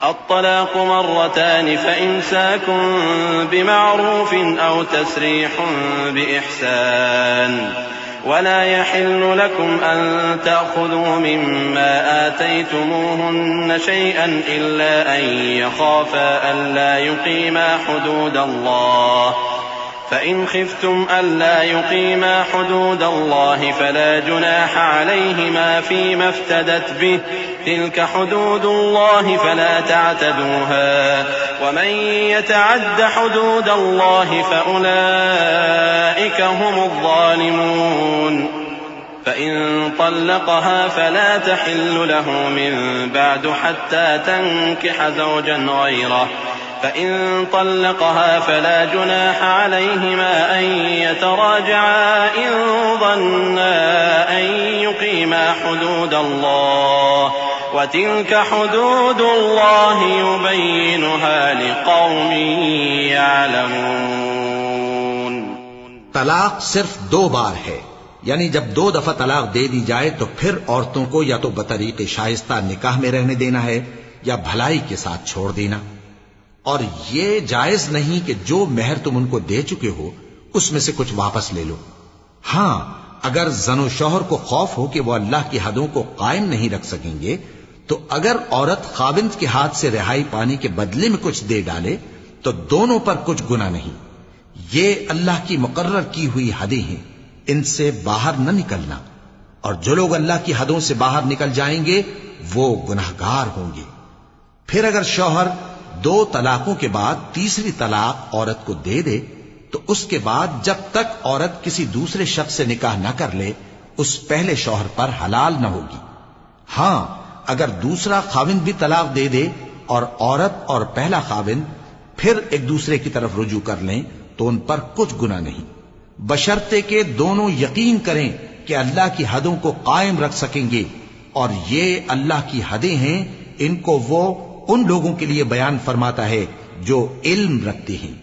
الطلاق مرتان فإمساك بمعروف أو تسريح بإحسان ولا يحل لكم أن تأخذوا مما آتيتموهن شيئا إلا أن يخافا ألا يقيما حدود الله فإن خفتم ألا يقيما حدود الله فلا جناح عليهما فيما افتدت به تلك حدود الله فلا تعتدوها ومن يتعد حدود الله فأولئك هم الظالمون فإن طلقها فلا تحل له من بعد حتى تنكح زوجا غيره فإن طلقها فلا جناح عليهما أن يتراجعا إن ظنا أن يقيما حدود الله وتلك حدود الله يبينها لقوم يعلمون. طلاق صرف 2 بار ہے، یعنی جب 2 دفعہ طلاق دے دی جائے تو پھر عورتوں کو یا تو بطریق شائستہ نکاح میں رہنے دینا ہے یا بھلائی کے ساتھ چھوڑ دینا، اور یہ جائز نہیں کہ جو مہر تم ان کو دے چکے ہو اس میں سے کچھ واپس لے لو. ہاں اگر زن و شوہر کو خوف ہو کہ وہ اللہ کی حدوں کو قائم نہیں رکھ سکیں گے تو اگر عورت خاوند کے ہاتھ سے رہائی پانے کے بدلے میں کچھ دے ڈالے تو دونوں پر کچھ گناہ نہیں. یہ اللہ کی مقرر کی ہوئی حدیں ہیں، ان سے باہر نہ نکلنا، اور جو لوگ اللہ کی حدوں سے باہر نکل جائیں گے وہ گناہگار ہوں گے. پھر اگر شوہر 2 طلاقوں کے بعد تیسری طلاق عورت کو دے دے تو اس کے بعد جب تک عورت کسی دوسرے شخص سے نکاح نہ کر لے اس پہلے شوہر پر حلال نہ ہوگی. ہاں اگر دوسرا خاوند بھی طلاق دے دے اور عورت اور پہلا خاوند پھر ایک دوسرے کی طرف رجوع کر لیں تو ان پر کچھ گناہ نہیں، بشرطے کہ دونوں یقین کریں کہ اللہ کی حدوں کو قائم رکھ سکیں گے، اور یہ اللہ کی حدیں ہیں، ان کو وہ ان لوگوں کے لیے بیان فرماتا ہے جو علم رکھتے ہیں.